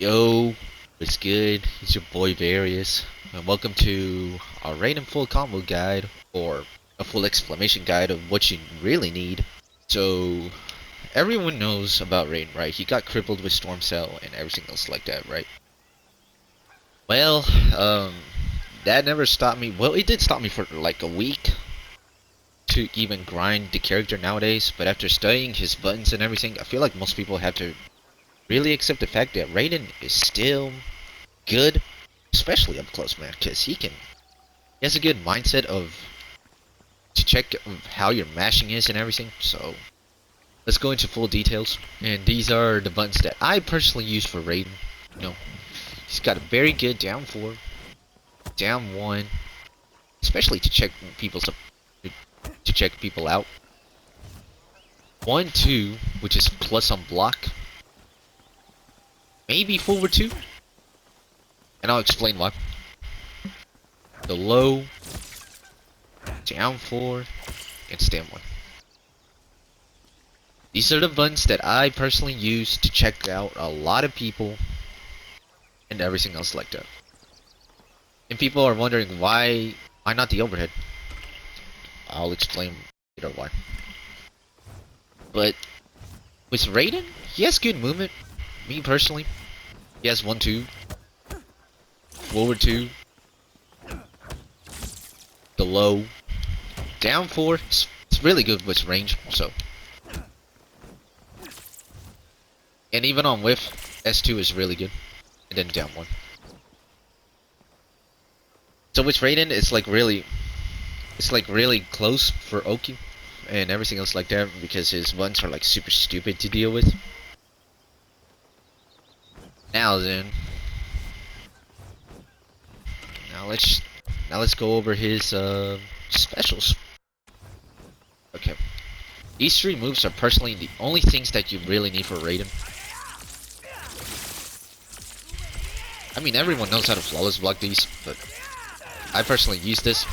Yo, what's good? It's your boy Various, and welcome to our Raiden full combo guide, or a full explanation guide of what you really need. So, everyone knows about Raiden, right? He got crippled with Storm Cell and everything else like that, right? Well, that never stopped me. Well, it did stop me for like a week to even grind the character nowadays, but after studying his buttons and everything, I feel like most people have to really accept the fact that Raiden is still good, especially up close, man, because he has a good mindset of to check how your mashing is and everything. So let's go into full details. And these are the buttons that I personally use for Raiden. You know, he's got a very good down 4, down 1, especially to check people out. 1, 2, which is plus on block. Maybe forward 2, and I'll explain why. The low, down 4, and stand 1. These are the buttons that I personally use to check out a lot of people and everything else like that. And people are wondering why not the overhead. I'll explain later why. But with Raiden, he has good movement. Me personally, he has 1, 2, forward 2, the low, down 4. It's really good with range. So, and even on whiff, S2 is really good, and then down 1. So with Raiden, it's like really close for Oki and everything else like that, because his buttons are like super stupid to deal with. Now let's go over his specials. Okay, these 3 moves are personally the only things that you really need for Raiden. I mean, everyone knows how to flawless block these, but I personally use this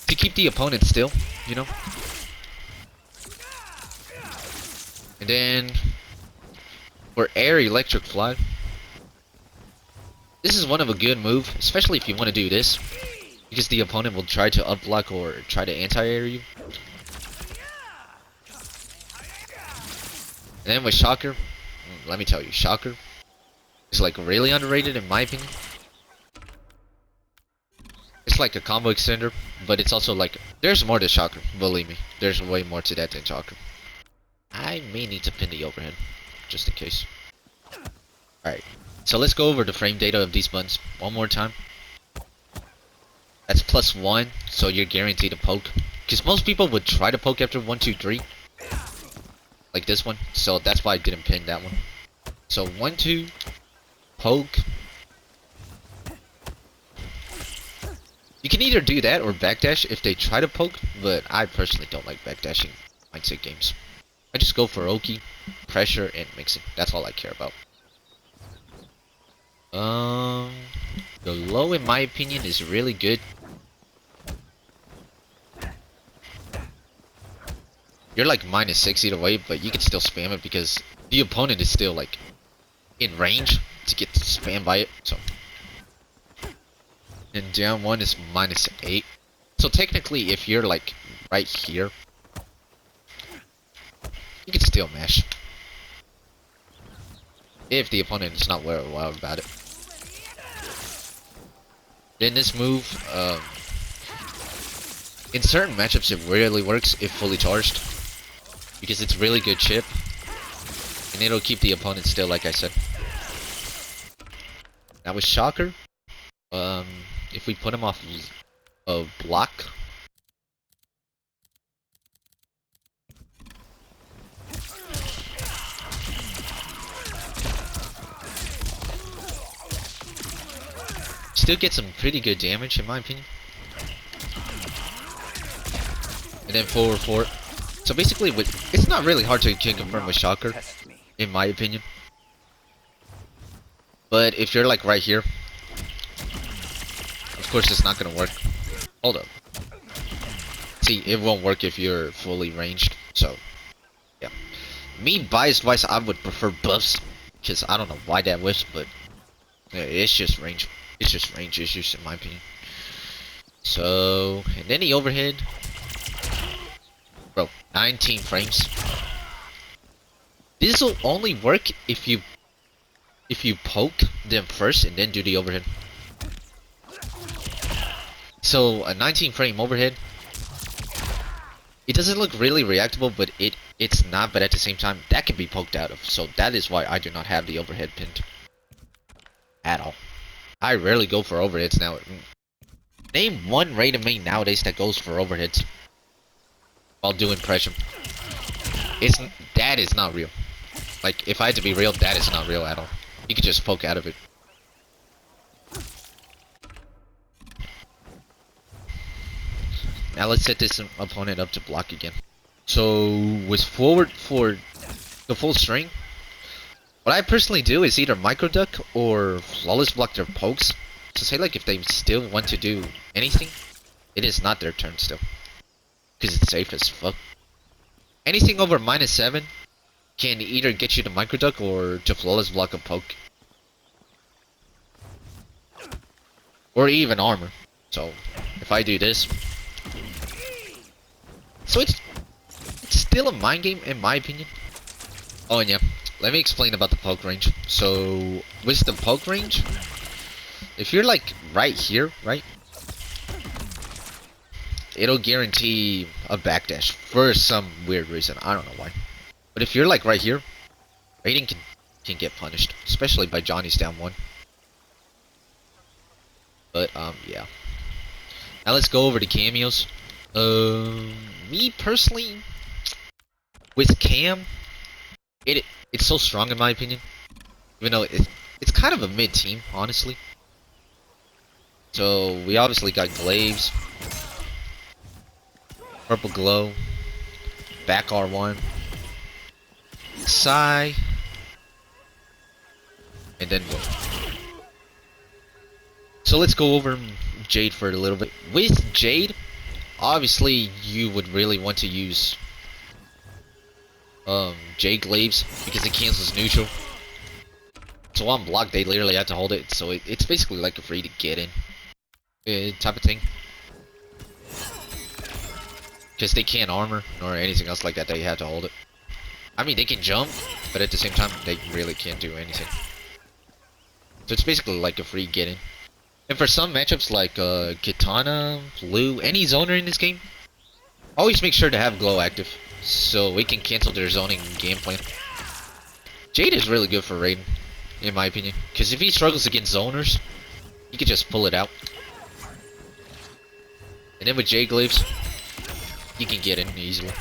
to keep the opponent still, you know. And then for air electric fly, this is one of a good move, especially if you want to do this, because the opponent will try to up block or try to anti-air you. And then with Shocker, let me tell you, Shocker is like really underrated in my opinion. It's like a combo extender, but it's also like, there's more to Shocker, believe me. There's way more to that than Shocker. I may need to pin the overhead, just in case. Alright, so let's go over the frame data of these buttons one more time. That's +1, so you're guaranteed to poke. Because most people would try to poke after 1, 2, 3. Like this one, so that's why I didn't pin that one. So 1, 2, poke. You can either do that or backdash if they try to poke, but I personally don't like backdashing mindset games. I just go for Oki, pressure, and mixing. That's all I care about. The low, in my opinion, is really good. You're like -6 either way, but you can still spam it because the opponent is still like in range to get spammed by it. So, and down 1 is -8. So technically, if you're like right here, you can still mash. If the opponent is not wild about it. Then this move, in certain matchups it really works if fully charged, because it's really good chip, and it'll keep the opponent still, like I said. Now with Shocker, if we put him off of block, still get some pretty good damage in my opinion. And then forward 4. So basically, it's not really hard to confirm with Shocker, in my opinion. But if you're like right here, of course it's not gonna work. Hold up. See, it won't work if you're fully ranged. So, yeah. Me biased wise, I would prefer buffs, Because I don't know why that whiffs, but yeah, it's just range. It's just range issues in my opinion. So, and then the overhead. Bro, 19 frames. This will only work if you poke them first and then do the overhead. So a 19 frame overhead, it doesn't look really reactable, but it's not. But at the same time, that can be poked out of. So that is why I do not have the overhead pinned at all. I rarely go for overheads now. Name one Raiden main nowadays that goes for overheads while doing pressure. That is not real. Like, if I had to be real, that is not real at all. You could just poke out of it. Now let's set this opponent up to block again. So, with forward for the full string, what I personally do is either micro duck or flawless block their pokes. So say like if they still want to do anything, it is not their turn still. Because it's safe as fuck. Anything over -7 can either get you to micro duck or to flawless block a poke. Or even armor. So if I do this. So it's still a mind game in my opinion. Oh and yeah, let me explain about the poke range. So with the poke range, if you're like right here, right? It'll guarantee a backdash for some weird reason. I don't know why. But if you're like right here, Raiden can get punished, especially by Johnny's down 1. But yeah. Now let's go over to cameos. Me personally, with Cam, it's so strong in my opinion. Even though it's kind of a mid team, honestly. So we obviously got Glaives, Purple Glow, back R1, Psy, and then Wolf. So let's go over Jade for a little bit. With Jade, obviously you would really want to use Jade Glaives because it cancels neutral. So on block they literally have to hold it, so it's basically like a free to get in type of thing. Because they can't armor nor anything else like that, they have to hold it. I mean, they can jump, but at the same time, they really can't do anything. So it's basically like a free get in. And for some matchups like Kitana, Blue, any zoner in this game, always make sure to have Glow active, so we can cancel their zoning game plan. Jade is really good for Raiden, in my opinion, because if he struggles against zoners, he could just pull it out. And then with Jade Glaives, you can get in easily.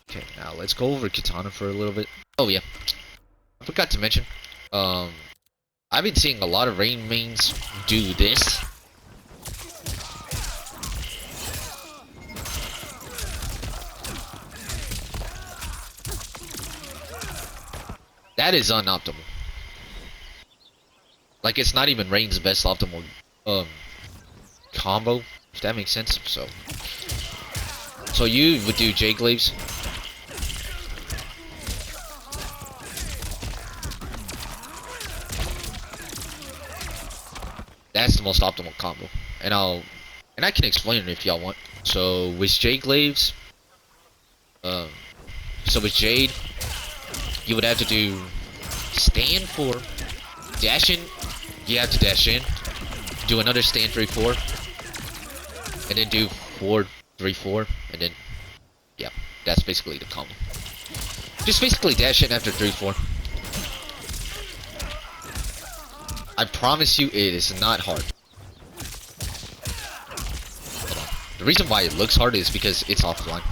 Okay, now let's go over Kitana for a little bit. Oh yeah, I forgot to mention, I've been seeing a lot of Raiden mains do this. That is unoptimal. Like, it's not even Raiden's best optimal combo, if that makes sense. So you would do Jade Glaives. That's the most optimal combo, and I can explain it if y'all want. So with Jade Glaives, so with Jade, you would have to do stand 4, dash in. You have to dash in, do another stand 3-4, and then do 4-3-4, and then yeah, that's basically the combo. Just basically dash in after 3-4. I promise you, it is not hard. Hold on. The reason why it looks hard is because it's offline.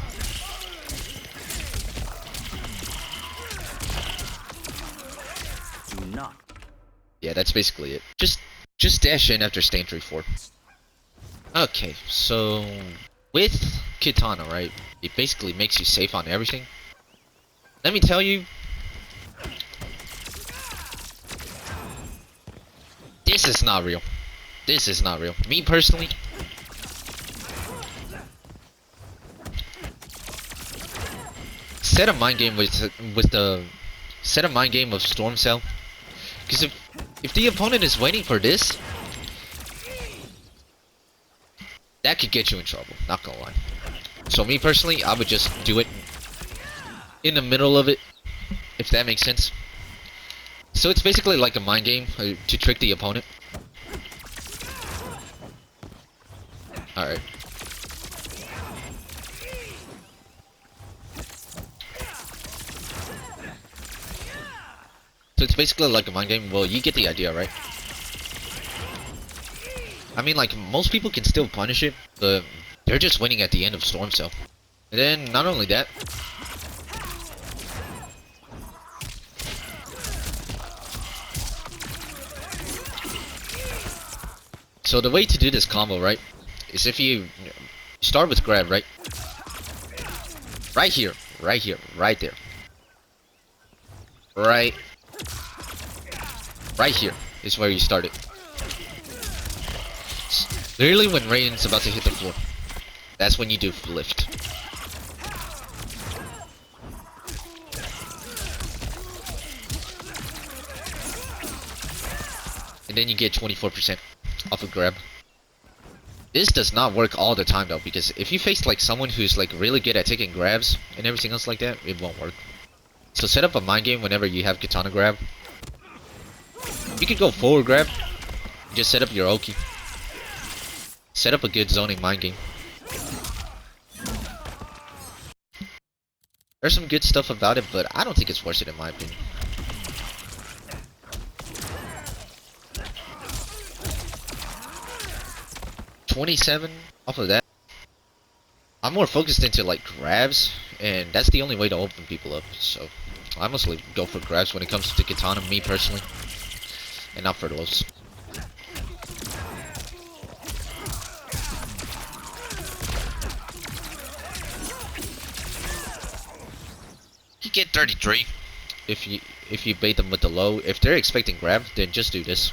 Do not. Yeah, that's basically it. Just dash in after stand 3-4. Okay, so with Kitana, right? It basically makes you safe on everything. Let me tell you, this is not real. This is not real. Me personally, set a mind game with the set a mind game of Storm Cell. Because if the opponent is waiting for this, that could get you in trouble, not gonna lie. So me personally, I would just do it in the middle of it, if that makes sense. So it's basically like a mind game to trick the opponent. Alright. So it's basically like a mind game. Well, you get the idea, right? I mean, like, most people can still punish it, but they're just winning at the end of Storm Cell. And then, not only that, so the way to do this combo, right, is if you start with grab, right? Right here, right there. Right here is where you start it. Literally when Raiden's about to hit the floor. That's when you do lift. And then you get 24% off a grab. This does not work all the time though, because if you face like someone who's like really good at taking grabs and everything else like that, it won't work. So set up a mind game whenever you have Kitana grab. You can go forward grab. Just set up your Oki. Set up a good zoning mind game. There's some good stuff about it, but I don't think it's worth it in my opinion. $27 off of that. I'm more focused into like grabs, and that's the only way to open people up. So I mostly go for grabs when it comes to Kitana, me personally, and not for those. You get 33 if you bait them with the low. If they're expecting grab, then just do this.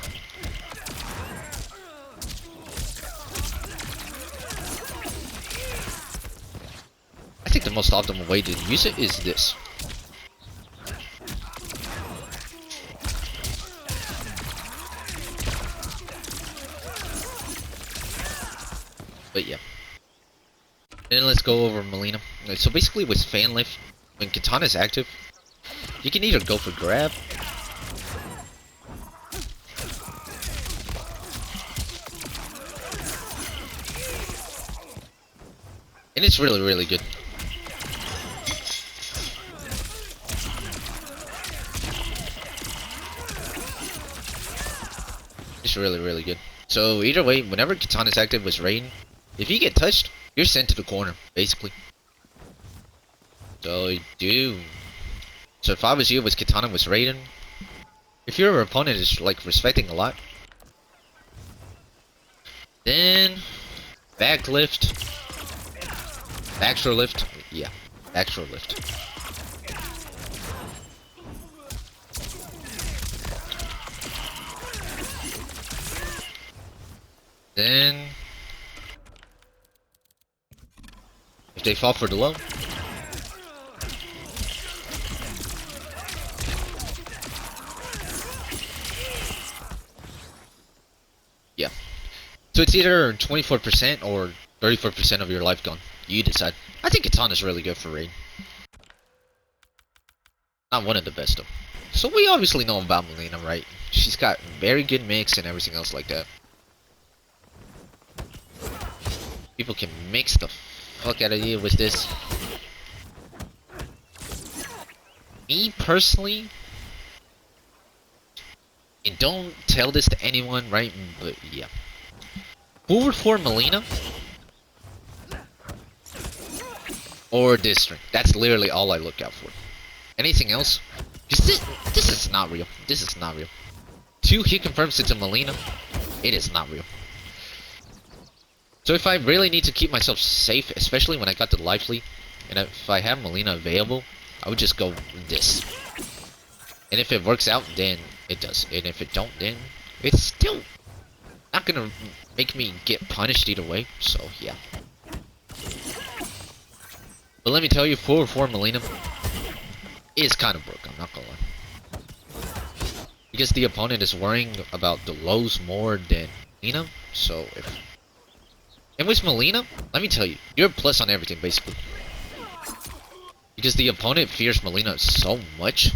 I think the most optimal way to use it is this. But yeah. Then let's go over Mileena. So basically with fan lift, when Kitana is active, you can either go for grab, and it's really good. It's really good. So either way, whenever Kitana is active with Raiden, if you get touched, you're sent to the corner, basically. So do. So if I was you with Kitana with Raiden, if your opponent is like respecting a lot, then back lift, extra lift, yeah, extra lift. Then if they fall for the low, yeah. So it's either 24% or 34% of your life gone. You decide. I think Kitana's really good for Raiden. Not one of the best though. So we obviously know about Mileena, right? She's got very good mix and everything else like that. People can mix the fuck out of you with this. Me personally, and don't tell this to anyone, right? But yeah. Forward for Mileena or this string. That's literally all I look out for. Anything else? This is not real. This is not real. 2 he confirms it to Mileena. It is not real. So if I really need to keep myself safe, especially when I got the lively, and if I have Mileena available, I would just go this. And if it works out, then it does. And if it don't, then it's still not gonna make me get punished either way. So yeah. But let me tell you, 4 Mileena is kind of broke. I'm not gonna lie. because the opponent is worrying about the lows more than Mileena. So if and with Mileena, let me tell you, you're a plus on everything basically. Because the opponent fears Mileena so much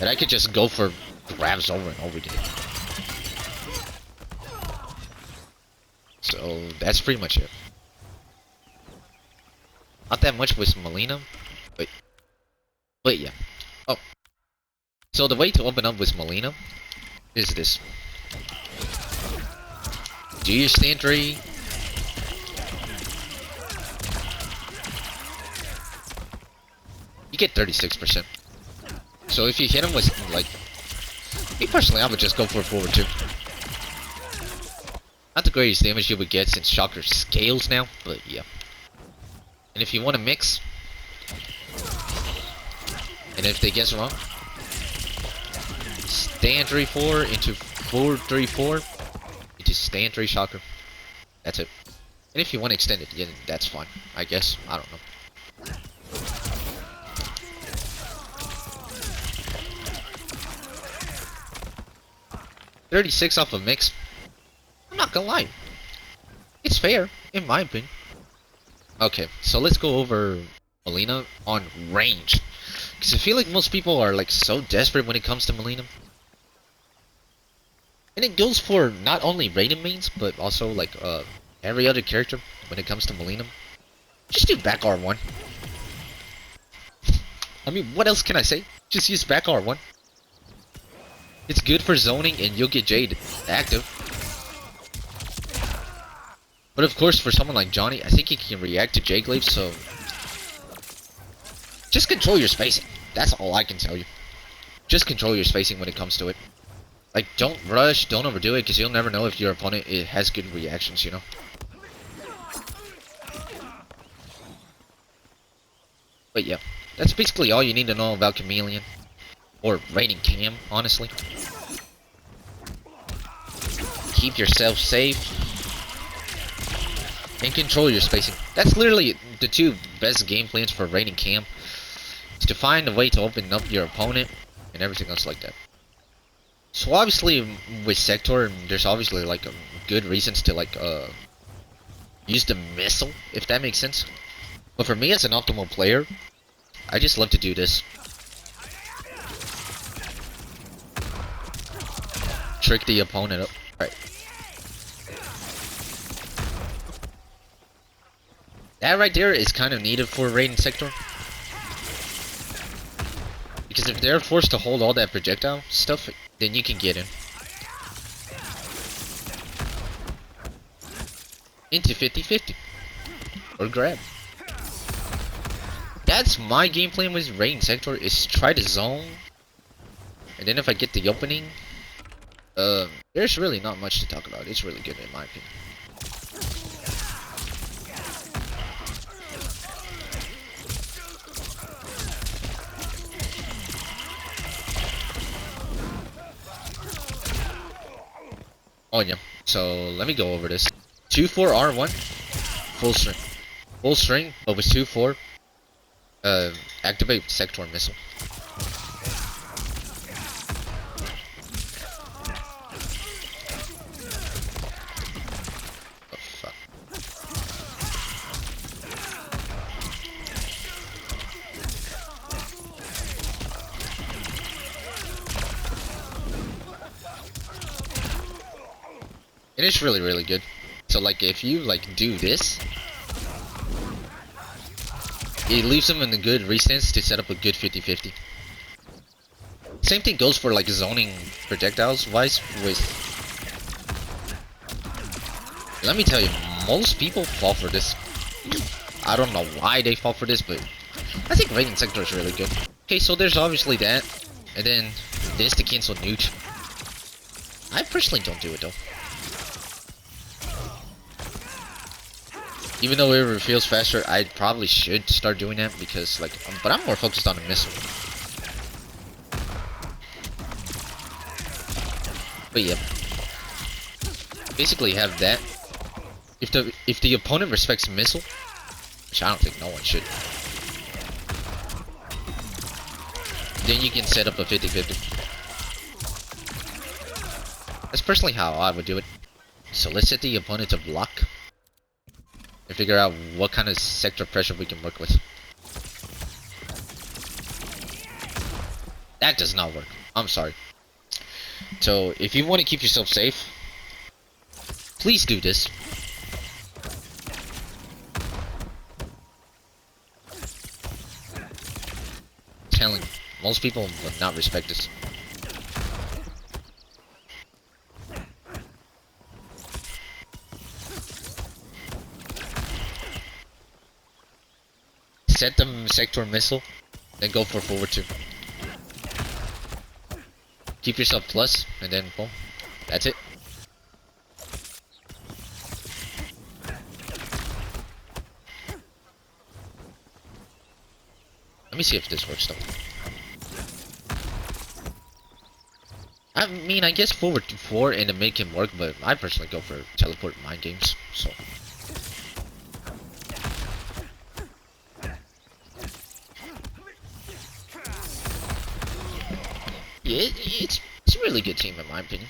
that I could just go for grabs over and over again. So that's pretty much it. Not that much with Mileena, but yeah. Oh, so the way to open up with Mileena is this: do your stand 3. You get 36%. So if you hit him with like, me personally, I would just go for a forward 2. Not the greatest damage you would get since Shocker scales now, but yeah. And if you want to mix, and if they guess wrong, stand 3-4 into forward 3-4 into stand 3 Shocker. That's it. And if you want to extend it, yeah, that's fine. I guess. I don't know. 36 off a mix. I'm not gonna lie. It's fair, in my opinion. Okay, so let's go over Mileena on range. Because I feel like most people are like so desperate when it comes to Mileena. And it goes for not only Raiden mains, but also like every other character when it comes to Mileena. Just do back R1. I mean, what else can I say? Just use back R1. It's good for zoning and you'll get Jade active. But of course, for someone like Johnny, I think he can react to Jade Glaive, so just control your spacing. That's all I can tell you. Just control your spacing when it comes to it. Like, don't rush, don't overdo it, because you'll never know if your opponent has good reactions, you know? But yeah, that's basically all you need to know about Khameleon. Or Raiden Cam, honestly. Keep yourself safe. And control your spacing. That's literally the two best game plans for Raiden Cam. Is to find a way to open up your opponent and everything else like that. So obviously with Sektor, there's obviously like good reasons to like use the missile, if that makes sense. But for me as an optimal player, I just love to do this. Trick the opponent up. Right. That right there is kind of needed for Raiden Sektor. Because if they're forced to hold all that projectile stuff, then you can get in. Into 50-50. Or grab. That's my game plan with Raiden Sektor, is try to zone. And then if I get the opening, there's really not much to talk about. It's really good in my opinion. Oh yeah, so let me go over this. 2-4 R1, full string. Full string, but with 2-4, activate Sektor missile. Oh fuck. And it's really, really good. So like if you like do this, it leaves them in a good restance to set up a good 50-50. Same thing goes for like zoning projectiles wise with... Let me tell you, most people fall for this. I don't know why they fall for this, but I think Raiden Sektor is really good. Okay, so there's obviously that, and then this to cancel nuke. I personally don't do it though. Even though it feels faster, I probably should start doing that because, like, but I'm more focused on the missile. But yeah, basically have that. If the opponent respects missile, which I don't think no one should, Then you can set up a 50-50. That's personally how I would do it. So let's set the opponent to block and figure out what kind of sector pressure we can work with. That does not work. I'm sorry. So if you want to keep yourself safe, please do this. Telling you, most people would not respect this. Set them Sektor missile, then go for forward 2. Keep yourself plus, and then boom. That's it. Let me see if this works though. I mean, I guess forward 4 and to make him work, but I personally go for teleport mind games, so. Yeah, it's a really good team in my opinion,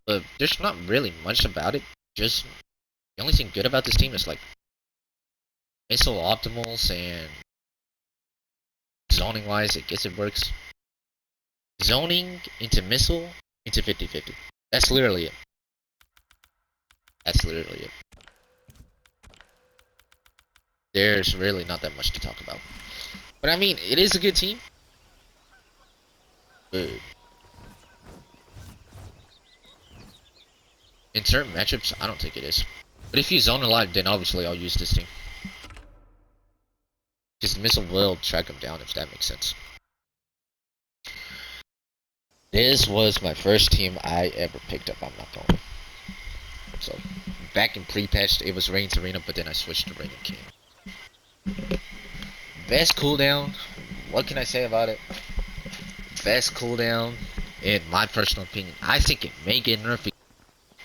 but there's not really much about it. Just the only thing good about this team is like missile optimals and zoning wise. I guess it works. Zoning into missile into 50-50. That's literally it. That's literally it. There's really not that much to talk about. But I mean, it is a good team. But in certain matchups, I don't think it is. But if you zone a lot, then obviously I'll use this team. Because the missile will track him down, if that makes sense. This was my first team I ever picked up, I'm not going. So, back in pre-patched, it was Raiden's Arena, but then I switched to Raiden Kano. Best cooldown, what can I say about it? Best cooldown, in my personal opinion. I think it may get nerfed.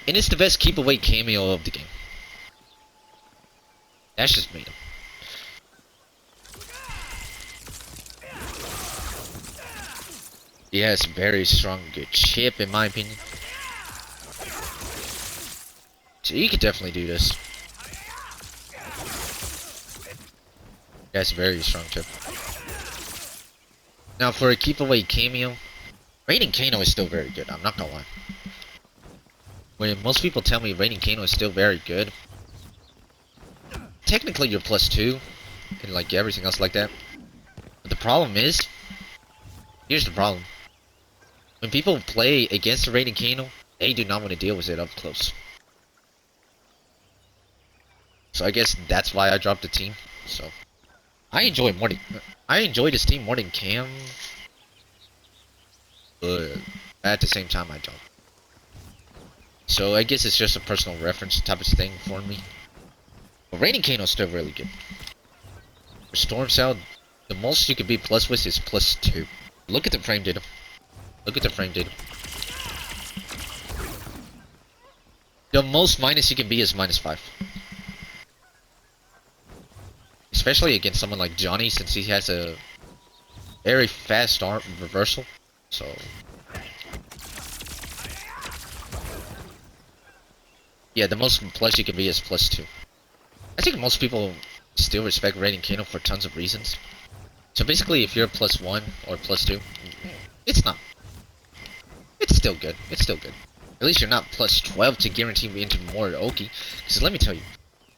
And it's the best keep away cameo of the game. That's just me. He has very strong, good chip in my opinion. So you could definitely do this. He has very strong chip. Now for a keep away cameo, Raiden Kano is still very good, I'm not gonna lie. When most people tell me Raiden Kano is still very good, technically you're +2 and like everything else like that. But the problem is, here's the problem. When people play against the Raiden Kano, they do not want to deal with it up close. So I guess that's why I dropped the team. So I enjoy this team more than Cam, but at the same time I don't. So I guess it's just a personal reference type of thing for me. But Raiden Kano is still really good. For Storm Cell, the most you can be plus with is +2. Look at the frame data. Look at the frame data. The most minus you can be is -5. Especially against someone like Johnny, since he has a very fast arm reversal. So yeah, the most plus you can be is +2. I think most people still respect Raiden Kano for tons of reasons. So basically, if you're +1 or +2, it's not. It's still good. It's still good. At least you're not +12 to guarantee me into more Oki. Because let me tell you,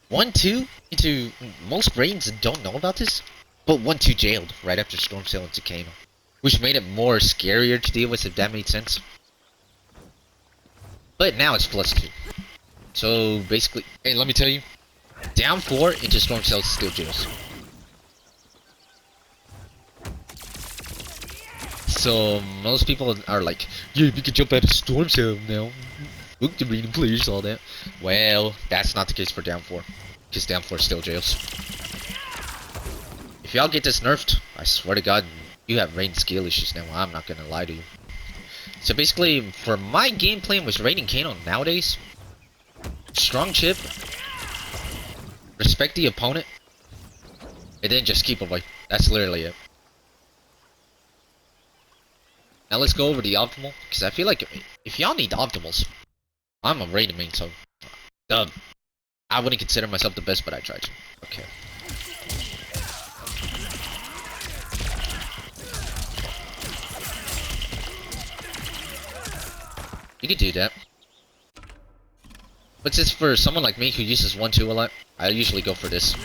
1-2 into most brains don't know about this, but 1-2 jailed right after Storm Cell into Kano, which made it more scarier to deal with, if that made sense. But now it's +2. So basically, hey, let me tell you, down 4 into Storm Cell still jails. So most people are like, yeah, we can jump out of Storm Cell now. Look to read and please, all that. Well, that's not the case for down 4, because down 4 still jails. If y'all get this nerfed, I swear to God, you have Raiden skill issues now. I'm not gonna lie to you. So basically, for my game plan with Raiden Kano nowadays, strong chip, respect the opponent, and then just keep away. That's literally it. Now let's go over the optimal, because I feel like if y'all need optimals, I'm a Raiden main, so I wouldn't consider myself the best, but I tried to. Okay. You could do that. But just for someone like me who uses 1-2 a lot, I usually go for this.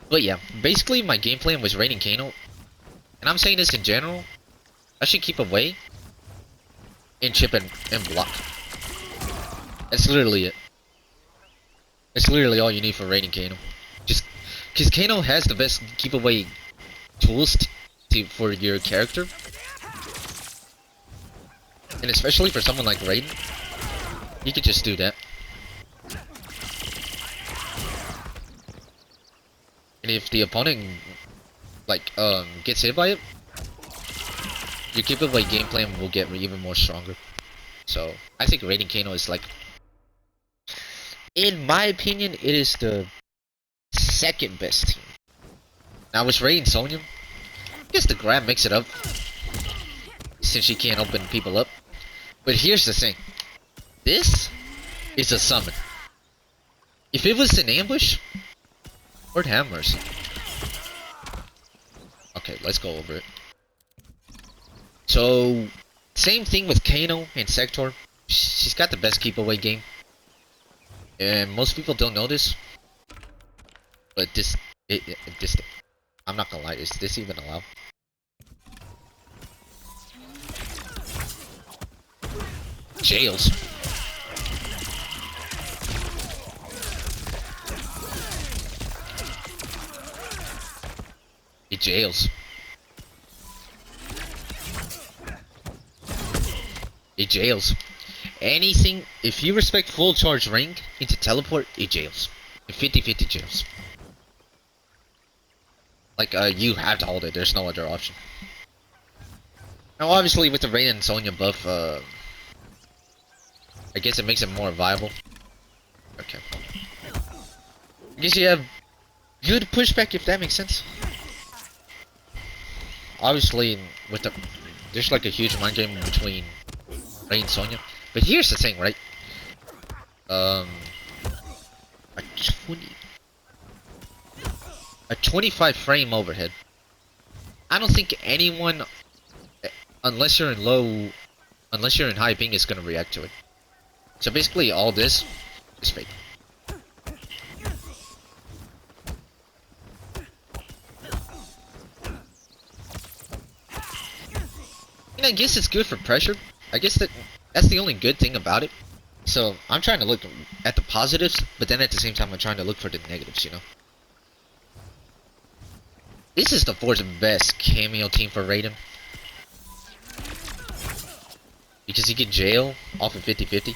But yeah, basically my game plan was Raiden Kano, and I'm saying this in general. I should keep away and chip and block. That's literally it. That's literally all you need for Raiden Kano. Just because Kano has the best keep away tools for your character, and especially for someone like Raiden, you could just do that. And if the opponent like gets hit by it, your keep away game plan will get even more stronger. So I think Raiden Kano is like, in my opinion, it is the second best team. Now with Raiden Sonya, I guess the grab makes it up, since she can't open people up. But here's the thing. This is a summon. If it was an ambush, Lord have mercy. Okay, let's go over it. So, same thing with Kano and Sektor. She's got the best keep away game. And most people don't know this. But this, I'm not gonna lie, is this even allowed? Jails. It jails. It jails. Anything, if you respect full charge ring into teleport, it jails. 50-50 jails. Like, you have to hold it, there's no other option. Now obviously with the Raiden and Sonya buff, I guess it makes it more viable. Okay. I guess you have good pushback, if that makes sense. Obviously, with the, there's like a huge mind game between Raiden and Sonya. But here's the thing, right? A 25 frame overhead. I don't think anyone, unless you're in high ping, is gonna react to it. So basically, all this is fake. And I guess it's good for pressure. I guess that's the only good thing about it. So I'm trying to look at the positives, but then at the same time I'm trying to look for the negatives, you know. This is the fourth best cameo team for Raiden. Because he can jail off of 50-50.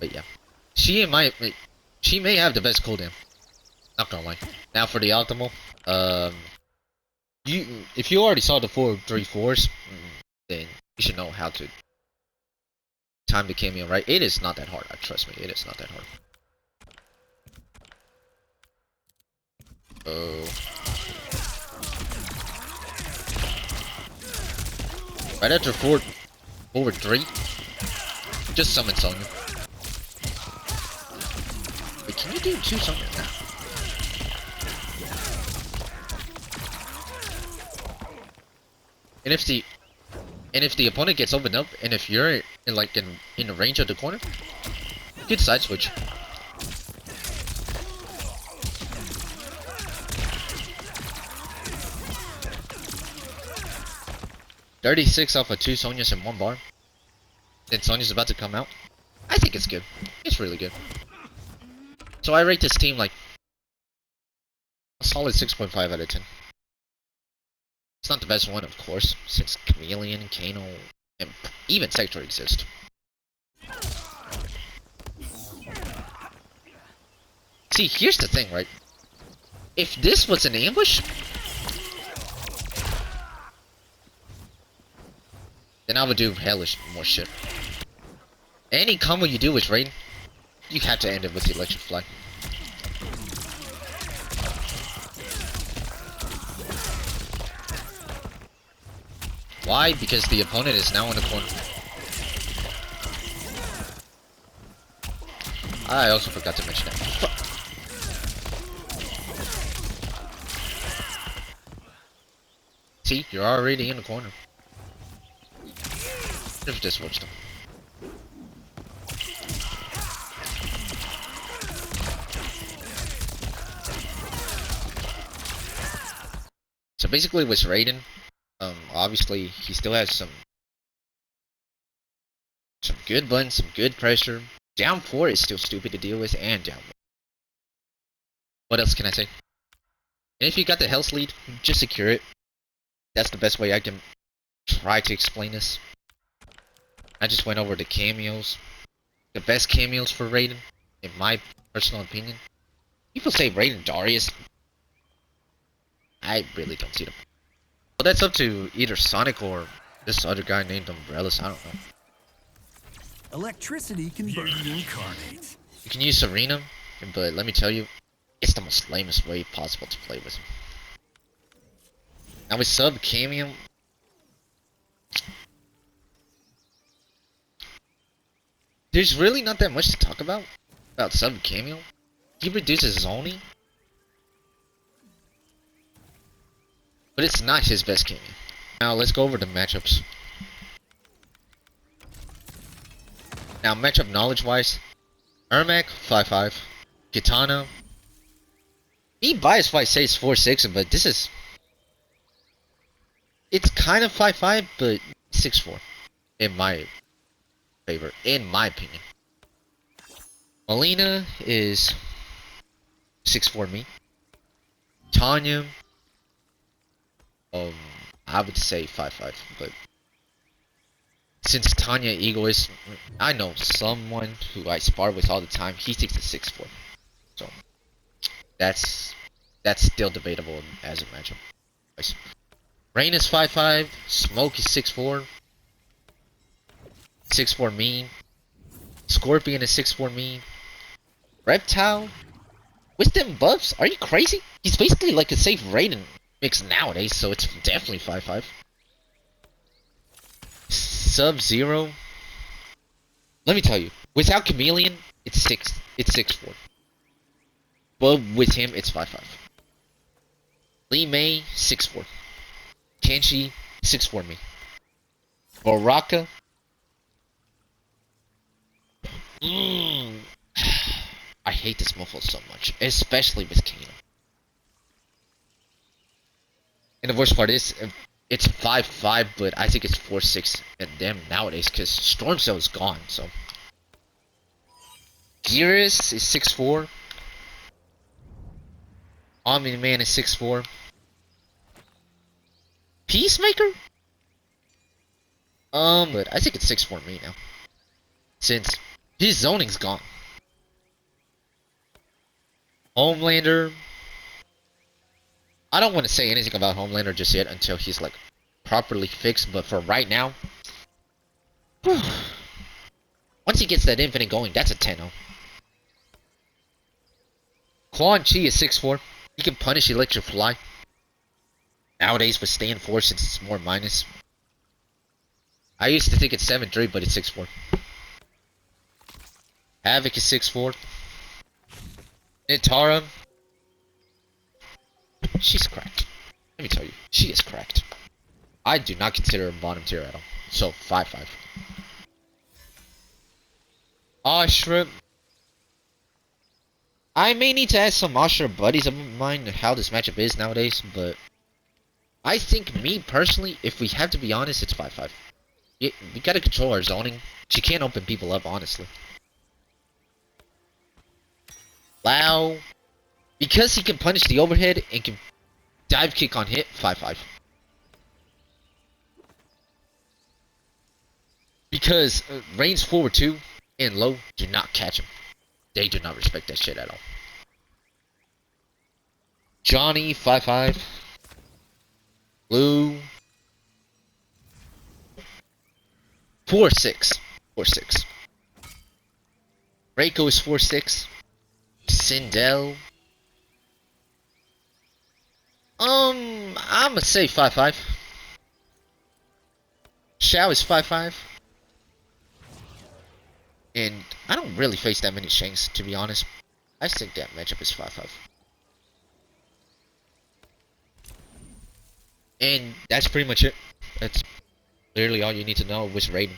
But yeah. She may have the best cooldown. Not gonna lie. Now for the optimal, if you already saw the 4-3-4s, then you should know how to time the cameo right. It is not that hard. Trust me, it is not that hard. Right after forward 3, just summon Sonya. Wait, can you do 2 Sonya now? And if the opponent gets opened up, and if you're in the range of the corner, good side switch. $36 off of 2 Sonyas in 1 bar. Then Sonya's about to come out. I think it's good. It's really good. So I rate this team like a solid 6.5 out of 10. It's not the best one, of course, since Khameleon, Kano, and even Sektor exist. See, here's the thing, right? If this was an ambush, then I would do hellish more shit. Any combo you do with Raiden, you have to end it with the electric fly. Why? Because the opponent is now in the corner. I also forgot to mention that. See, you're already in the corner. Just watch them. So basically with Raiden, obviously he still has some good buttons, some good pressure. Down 4 is still stupid to deal with, and down 1. What else can I say? And if you got the health lead, just secure it. That's the best way I can try to explain this. I just went over the cameos. The best cameos for Raiden, in my personal opinion. People say Raiden Darius. I really don't see them. Well, that's up to either Sonic or this other guy named Umbrellas. I don't know. Electricity can burn incarnate. You can use Serena, but let me tell you, it's the most lamest way possible to play with him. Now with sub cameo, there's really not that much to talk about sub cameo. He reduces zoning, but it's not his best cameo. Now let's go over the matchups. Now matchup knowledge wise, Ermac 5-5, Kitana. Be biased if I say it's 4-6, but this is, it's kind of 5-5, but 6-4 in my favor, in my opinion. Mileena is 6-4 me. Sonya, I would say 5-5, but since Tanya egoist, I know someone who I spar with all the time. He takes a 6-4, so that's still debatable as a matchup. Rain is 5-5, Smoke is 6-4, 6-4 me. Scorpion is 6-4 me. Reptile, with them buffs, are you crazy? He's basically like a safe Raiden mix nowadays, so it's definitely 5-5. Sub-Zero, let me tell you, without Khameleon, it's 6-4. But with him, it's 5-5. Lee May, 6-4. Kenshi, 6-4 me. Baraka, I hate this muffle so much, especially with Kano. And the worst part is, it's 5-5, but I think it's 4-6 in them nowadays, because Storm Cell is gone, so. Gearus is 6-4. Omni-Man is 6-4. Peacemaker? But I think it's 6-4 me now. Since his zoning's gone. Homelander. I don't want to say anything about Homelander just yet until he's like properly fixed, but for right now, once he gets that infinite going, that's a 10-0. Quan Chi is 6-4. He can punish Electric Fly. Nowadays with staying 4 since it's more minus. I used to think it's 7-3, but it's 6-4. Havoc is 6-4. Nitara, she's cracked. Let me tell you, she is cracked. I do not consider her bottom tier at all. So 5-5. Ashra, I may need to ask some Ashra buddies of mine how this matchup is nowadays, but I think, me personally, if we have to be honest, it's 5-5. We gotta control our zoning. She can't open people up, honestly. Lao, because he can punish the overhead and can dive kick on hit, 5-5. Because range forward 2 and low do not catch him. They do not respect that shit at all. Johnny, 5-5. Blue. 4-6. 4-6. Reiko is 4-6. Sindel. I'ma say 5-5. Xiao is 5-5. And I don't really face that many Shanks, to be honest. I think that matchup is 5-5. And that's pretty much it. That's literally all you need to know with Raiden.